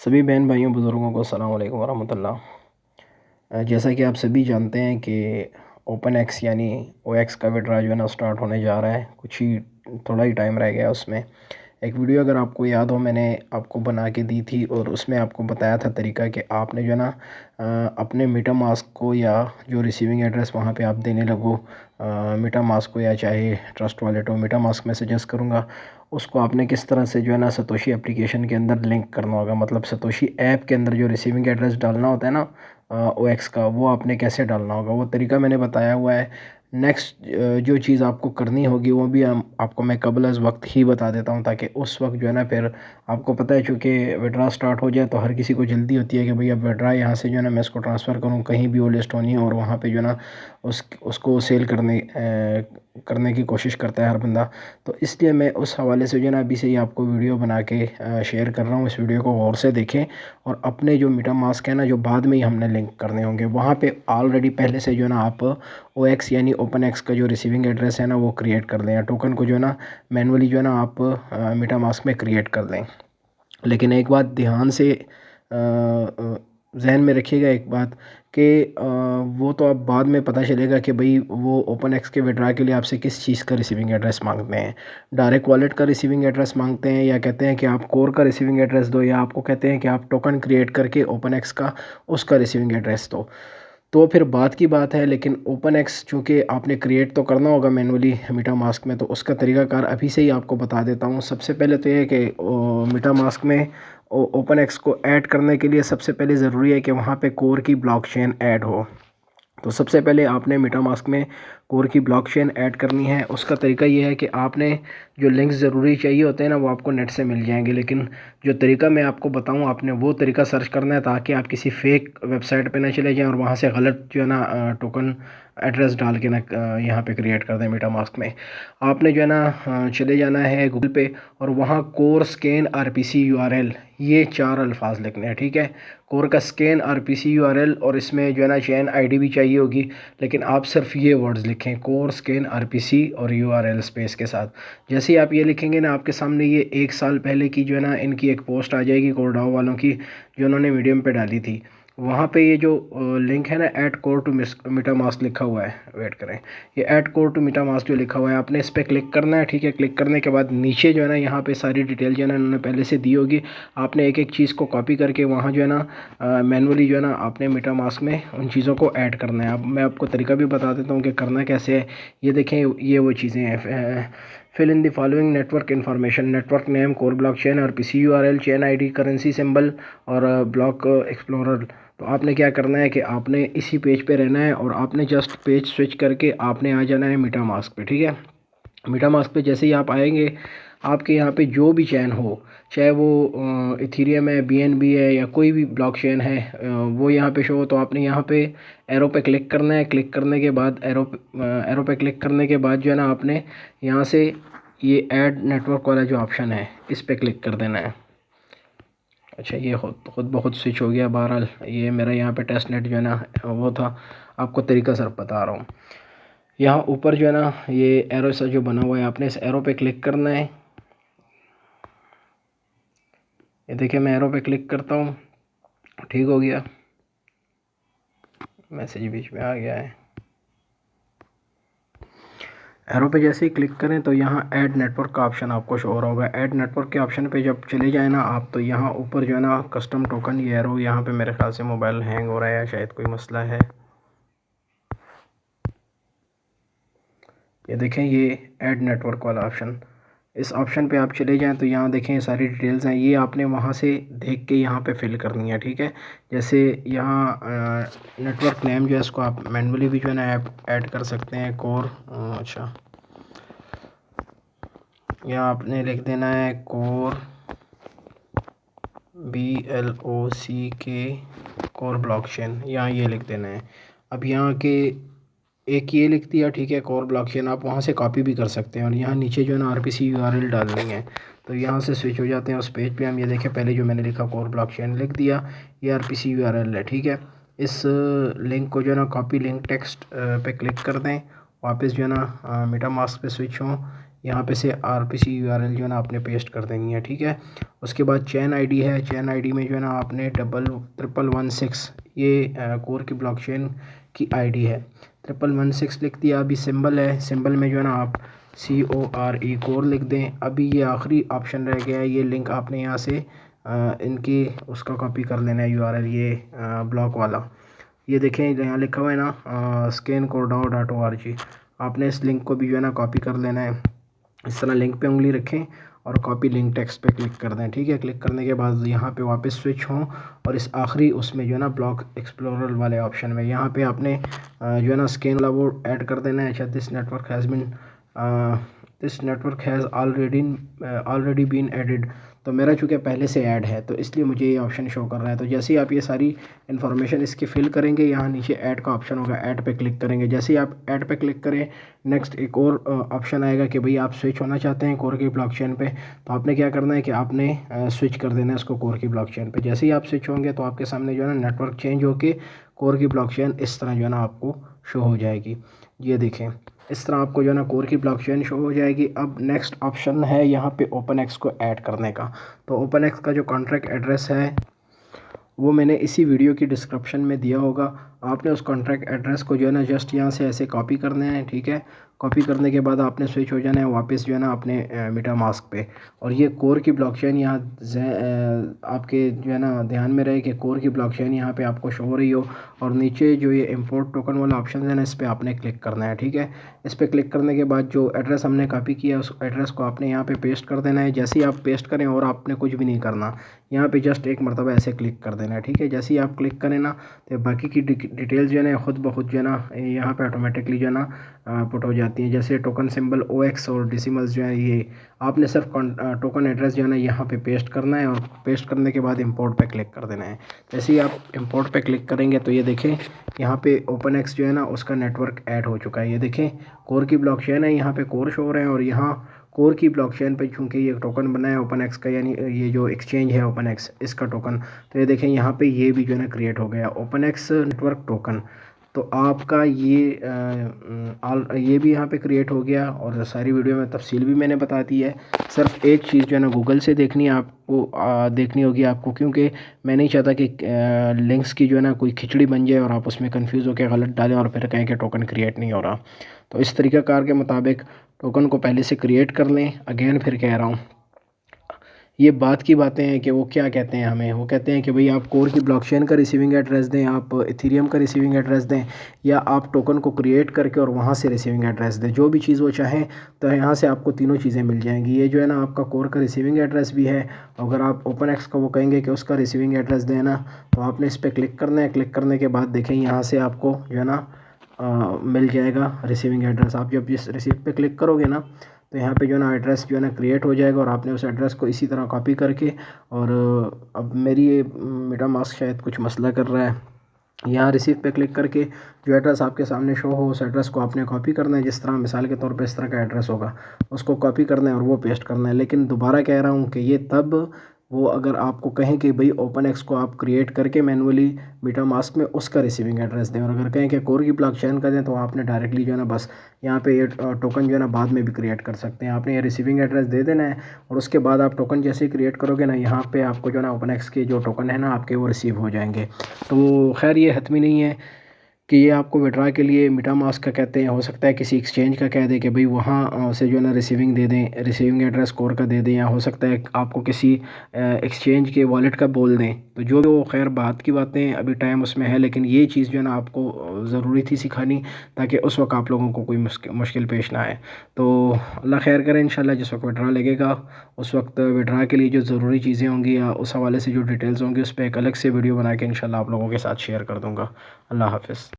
सभी बहन भाइयों बुज़ुर्गों को अस्सलाम वालेकुम वरहमतुल्लाह। जैसा कि आप सभी जानते हैं कि ओपन एक्स यानी ओ एक्स का विड्रा जो है ना स्टार्ट होने जा रहा है। थोड़ा ही टाइम रह गया उसमें। एक वीडियो अगर आपको याद हो मैंने आपको बना के दी थी और उसमें आपको बताया था तरीका कि आपने जो है ना अपने मीटा मास्क को या जो रिसीविंग एड्रेस वहाँ पे आप देने लगो मीटा मास्क को या चाहे ट्रस्ट वॉलेट हो, मीटा मास्क में सजेस्ट करूँगा उसको आपने किस तरह से जो है ना सतोशी एप्लीकेशन के अंदर लिंक करना होगा। मतलब सतोशी ऐप के अंदर जो रिसीविंग एड्रेस डालना होता है ना ओ एक्स का, वो आपने कैसे डालना होगा वो तरीका मैंने बताया हुआ है। नेक्स्ट जो चीज़ आपको करनी होगी वो भी आपको मैं कबल अज़ वक्त ही बता देता हूँ, ताकि उस वक्त जो है ना फिर आपको पता है चूँकि विड्रा स्टार्ट हो जाए तो हर किसी को जल्दी होती है कि भाई अब विड्रा यहाँ से जो है ना मैं इसको ट्रांसफ़र करूँ, कहीं भी वो लिस्ट होनी है और वहाँ पे जो है ना उसको सेल करने की कोशिश करता है हर बंदा। तो इसलिए मैं उस हवाले से जो है ना अभी से ही आपको वीडियो बना के शेयर कर रहा हूँ। इस वीडियो को गौर से देखें और अपने जो मीटा मास्क है ना जो बाद में ही हमने लिंक करने होंगे वहाँ पे ऑलरेडी पहले से जो है ना आप ओ एक्स यानी ओपन एक्स का जो रिसीविंग एड्रेस है ना वो क्रिएट कर दें, या टोकन को जो है ना मैनुअली जो है ना आप मीटा मास्क में क्रिएट कर दें। लेकिन एक बात ध्यान से जहन में रखिएगा एक बात कि वो तो अब बाद में पता चलेगा कि भाई वो ओपन एक्स के विड्रा के लिए आपसे किस चीज़ का रिसीविंग एड्रेस मांगते हैं। डायरेक्ट वॉलेट का रिसीविंग एड्रेस मांगते हैं, या कहते हैं कि आप कोर का रिसीविंग एड्रेस दो, या आपको कहते हैं कि आप टोकन क्रिएट करके ओपन एक्स का उसका रिसीविंग एड्रेस दो। तो फिर बात की बात है। लेकिन ओपन एक्स चूँकि आपने क्रिएट तो करना होगा मैनुअली मीटा मास्क में, तो उसका तरीकाकार अभी से ही आपको बता देता हूँ। सबसे पहले तो ये है कि मीटा मास्क में ओपन एक्स को ऐड करने के लिए सबसे पहले ज़रूरी है कि वहाँ पे कोर की ब्लॉकचेन ऐड हो। तो सबसे पहले आपने मीटा मास्क में कोर की ब्लॉकचेन ऐड करनी है। उसका तरीका ये है कि आपने जो लिंक्स ज़रूरी चाहिए होते हैं ना वो आपको नेट से मिल जाएंगे, लेकिन जो तरीका मैं आपको बताऊं आपने वो तरीका सर्च करना है, ताकि आप किसी फेक वेबसाइट पे ना चले जाएं और वहां से गलत जो है ना टोकन एड्रेस डाल के ना यहाँ पे क्रिएट कर दें। मीटा मास्क में आपने जो है ना चले जाना है गूगल पे और वहाँ कोर स्कैन RPC URL ये 4 अल्फाज लिखने हैं, ठीक है। कोर का स्कैन RPC URL, और इसमें जो है ना चेन ID भी चाहिए होगी, लेकिन आप सिर्फ ये वर्ड्स लिखें कोर स्कैन RPC और URL स्पेस के साथ। जैसे ही आप ये लिखेंगे ना आपके सामने ये 1 साल पहले की जो है ना इनकी एक पोस्ट आ जाएगी कोरडाओ वालों की, जो उन्होंने मीडियम पे डाली थी। वहाँ पे ये जो लिंक है ना ऐड कोर टू मीटा मास्क लिखा हुआ है, वेट करें, ये ऐड कोर टू मीटा मास्क जो लिखा हुआ है आपने इस पर क्लिक करना है, ठीक है। क्लिक करने के बाद नीचे जो है ना यहाँ पे सारी डिटेल जो है ना उन्होंने पहले से दी होगी। आपने एक एक चीज़ को कॉपी करके वहाँ जो है ना मैनुअली जो है ना आपने मीटा मास्क में उन चीज़ों को ऐड करना है। अब मैं आपको तरीका भी बता देता हूँ कि करना कैसे है। ये देखें ये वो चीज़ें हैं। Fill in the following network information, network name, core blockchain और RPC URL, chain ID, currency symbol और ब्लॉक एक्सप्लोरर। तो आपने क्या करना है कि आपने इसी पेज पे रहना है और आपने जस्ट पेज स्विच करके आपने आ जाना है मीटा मास्क पे, ठीक है। मीटा मास्क पे जैसे ही आप आएंगे आपके यहाँ पे जो भी चैन हो, चाहे वो इथीरियम है, BNB है, या कोई भी ब्लॉकचेन है वो यहाँ पे शो हो, तो आपने यहाँ पे एरो पे क्लिक करना है। क्लिक करने के बाद एरो पे क्लिक करने के बाद जो है ना आपने यहाँ से ये ऐड नेटवर्क वाला जो ऑप्शन है इस पे क्लिक कर देना है। अच्छा ये खुद ब खुद स्विच हो गया। बहरहाल ये मेरा यहाँ पे टेस्ट नेट जो है ना वो था, आपको तरीका सर बता रहा हूँ। यहाँ ऊपर जो है ना ये एरो सा जो बना हुआ है आपने इस एरो पे क्लिक करना है। ये देखिए मैं एरो पे क्लिक करता हूँ, ठीक हो गया, मैसेज बीच में आ गया है। एरो पे जैसे ही क्लिक करें तो यहाँ ऐड नेटवर्क का ऑप्शन आपको शो हो रहा होगा। ऐड नेटवर्क के ऑप्शन पे जब चले जाए ना आप, तो यहाँ ऊपर जो है ना कस्टम टोकन, ये एरो यहाँ पे मेरे ख्याल से मोबाइल हैंग हो रहा है या शायद कोई मसला है। ये देखें ये ऐड नेटवर्क वाला ऑप्शन, इस ऑप्शन पे आप चले जाएं तो यहाँ देखें सारी डिटेल्स हैं। ये आपने वहाँ से देख के यहाँ पे फिल करनी है, ठीक है। जैसे यहाँ नेटवर्क नेम जो है इसको आप मैनुअली भी जो है ना ऐड कर सकते हैं, कोर। अच्छा यहाँ आपने लिख देना है कोर BLOCK कोर ब्लॉकचेन, यहाँ ये लिख देना है। अब यहाँ के एक ये लिख दिया, ठीक है, कोर ब्लॉकचेन। आप वहाँ से कॉपी भी कर सकते हैं और यहाँ नीचे जो है ना RPC URL डालनी है। तो यहाँ से स्विच हो जाते हैं उस पेज पे। हम ये देखें पहले जो मैंने लिखा कोर ब्लॉकचेन लिख दिया, ये RPC URL है, ठीक है। इस लिंक को जो है ना कॉपी लिंक टेक्स्ट पे क्लिक कर दें, वापस जो है ना मीटा मास्क पे स्विच हों। यहाँ पे से RPC URL जो है ना आपने पेस्ट कर देनी है, ठीक है। उसके बाद चेन आईडी है, चेन आईडी में जो है ना आपने 1116 ये कोर की ब्लॉकचेन की आईडी है, 1116 लिख दिया। अभी सिंबल है, सिंबल में जो है ना आप CORE कोर लिख दें। अभी ये आखिरी ऑप्शन रह गया है, ये लिंक आपने यहाँ से इनकी उसका कॉपी कर लेना है URL, ये ब्लॉक वाला। ये देखें यहाँ लिखा हुआ है ना scancordow.org, आपने इस लिंक को भी जो है ना कॉपी कर लेना है। इस तरह लिंक पे उंगली रखें और कॉपी लिंक टेक्स्ट पे क्लिक कर दें, ठीक है। क्लिक करने के बाद यहाँ पे वापस स्विच हों और इस आखिरी उसमें जो है ना ब्लॉक एक्सप्लोरर वाले ऑप्शन में यहाँ पे आपने जो है ना स्कैन वाला वो ऐड कर देना है। अच्छा, this network has already been added, तो मेरा चूँकि पहले से ऐड है तो इसलिए मुझे ये ऑप्शन शो कर रहा है। तो जैसे ही आप ये सारी इन्फॉर्मेशन इसकी फिल करेंगे, यहाँ नीचे ऐड का ऑप्शन होगा, ऐड पे क्लिक करेंगे। जैसे ही आप ऐड पे क्लिक करें, नेक्स्ट एक और ऑप्शन आएगा कि भाई आप स्विच होना चाहते हैं कोर की ब्लॉकचेन पे, तो आपने क्या करना है कि आपने स्विच कर देना है इसको कोर की ब्लॉकचेन पे। जैसे ही आप स्विच होंगे तो आपके सामने जो है ना नेटवर्क चेंज होके कोर की ब्लॉकचेन इस तरह जो है ना आपको शो हो जाएगी। ये देखें, इस तरह आपको जो है ना कोर की ब्लॉकचेन शो हो जाएगी। अब नेक्स्ट ऑप्शन है यहाँ पे OpenX को ऐड करने का। तो OpenX का जो कॉन्ट्रैक्ट एड्रेस है वो मैंने इसी वीडियो की डिस्क्रिप्शन में दिया होगा। आपने उस कॉन्ट्रैक्ट एड्रेस को जो है ना जस्ट यहाँ से ऐसे कॉपी करना है, ठीक है। कॉपी करने के बाद आपने स्विच हो जाना है वापस जो है ना अपने MetaMask पे। और ये कोर की ब्लॉकचेन यहाँ आपके जो है ना ध्यान में रहे कि कोर की ब्लॉकचेन यहाँ पे आपको शो हो रही हो, और नीचे जो ये इंपोर्ट टोकन वाला ऑप्शन है ना इस पर आपने क्लिक करना है, ठीक है। इस पर क्लिक करने के बाद जो एड्रेस हमने कॉपी किया उस एड्रेस को आपने यहाँ पे पेस्ट कर देना है। जैसे ही आप पेस्ट करें और आपने कुछ भी नहीं करना, यहाँ पे जस्ट एक मरतबा ऐसे क्लिक कर देना है, ठीक है। जैसे ही आप क्लिक करें ना तो बाकी की डिटेल्स जो है ना खुद ब खुद जो है ना यहाँ पे ऑटोमेटिकली जो है ना पुट हो जाती हैं। जैसे टोकन सिंबल OX और डेसिमल्स जो है, ये आपने सिर्फ टोकन एड्रेस जो है ना यहाँ पे पेस्ट करना है, और पेस्ट करने के बाद इंपोर्ट पे क्लिक कर देना है। जैसे ही आप इंपोर्ट पे क्लिक करेंगे तो ये देखें यहाँ पे OpenX जो है ना उसका नेटवर्क ऐड हो चुका है। ये देखें कोर की ब्लॉकचेन है, यहाँ पे कोर शो हो रहे हैं, और यहाँ कोर की ब्लॉकचेन पे चूँकि ये टोकन बना है OpenX का, यानी ये जो एक्सचेंज है OpenX इसका टोकन, तो ये देखें यहाँ पे ये भी जो है ना क्रिएट हो गया OpenX नेटवर्क टोकन। तो आपका ये भी यहाँ पे क्रिएट हो गया, और सारी वीडियो में तफसील भी मैंने बता दी है। सिर्फ एक चीज़ जो है ना गूगल से देखनी है आपको, देखनी होगी आपको, क्योंकि मैं नहीं चाहता कि लिंक्स की जो है ना कोई खिचड़ी बन जाए और आप उसमें कंफ्यूज होकर गलत डालें और फिर कहें कि टोकन क्रिएट नहीं हो रहा। तो इस तरीक़ाकार के मुताबिक टोकन को पहले से क्रिएट कर लें। अगेन फिर कह रहा हूँ, ये बात की बातें हैं कि वो क्या कहते हैं हमें, वो कहते हैं कि भाई आप कोर की ब्लॉकचेन का रिसीविंग एड्रेस दें, आप इथेरियम का रिसीविंग एड्रेस दें, या आप टोकन को क्रिएट करके और वहाँ से रिसीविंग एड्रेस दें। जो भी चीज़ वो चाहें तो यहाँ से आपको तीनों चीज़ें मिल जाएंगी। ये जो है ना आपका कोर का रिसीविंग एड्रेस भी है। अगर आप OpenX का वो कहेंगे कि उसका रिसीविंग एड्रेस देना, तो आपने इस पर क्लिक करना है। क्लिक करने के बाद देखें यहाँ से आपको जो है ना मिल जाएगा रिसीविंग एड्रेस। आप जब जिस रिसीव पे क्लिक करोगे ना तो यहाँ पे जो है ना एड्रेस जो है ना क्रिएट हो जाएगा, और आपने उस एड्रेस को इसी तरह कॉपी करके, और अब मेरी ये MetaMask शायद कुछ मसला कर रहा है, यहाँ रिसीव पे क्लिक करके जो एड्रेस आपके सामने शो हो उस एड्रेस को आपने कॉपी करना है। जिस तरह मिसाल के तौर पे इस तरह का एड्रेस होगा उसको कॉपी करना है और वो पेस्ट करना है। लेकिन दोबारा कह रहा हूँ कि ये तब वो अगर आपको कहें कि भाई OpenX को आप क्रिएट करके मैनुअली MetaMask में उसका रिसीविंग एड्रेस दें, और अगर कहें कि कोर की ब्लॉकचेन का दें तो आपने डायरेक्टली जो है ना बस यहाँ पे ये टोकन जो है ना बाद में भी क्रिएट कर सकते हैं। आपने ये रिसीविंग एड्रेस दे देना है, और उसके बाद आप टोकन जैसे ही क्रिएट करोगे ना यहाँ पे आपको जो है ना OpenX के जो टोकन है ना आपके वो रिसीव हो जाएंगे। तो खैर ये हतमी नहीं है कि ये आपको विड्रा के लिए MetaMask का कहते हैं। हो सकता है किसी एक्सचेंज का कह दें कि भाई वहाँ से जो है ना रिसीविंग दे दें, रिसीविंग एड्रेस कोर का दे दें, या हो सकता है आपको किसी एक्सचेंज के वॉलेट का बोल दें। तो जो वो खैर बात की बातें, अभी टाइम उसमें है, लेकिन ये चीज़ जो है ना आपको ज़रूरी थी सिखानी, ताकि उस वक्त आप लोगों को कोई मुश्किल पेश ना आए। तो अल्लाह खैर करे, इंशाल्लाह जिस वक्त विड्रा लगेगा उस वक्त विड्रा के लिए जो ज़रूरी चीज़ें होंगी या उस हवाले से जो डिटेल्स होंगी उस पर एक अलग से वीडियो बना के इंशाल्लाह आप लोगों के साथ शेयर कर दूँगा। अल्लाह हाफ़िज़।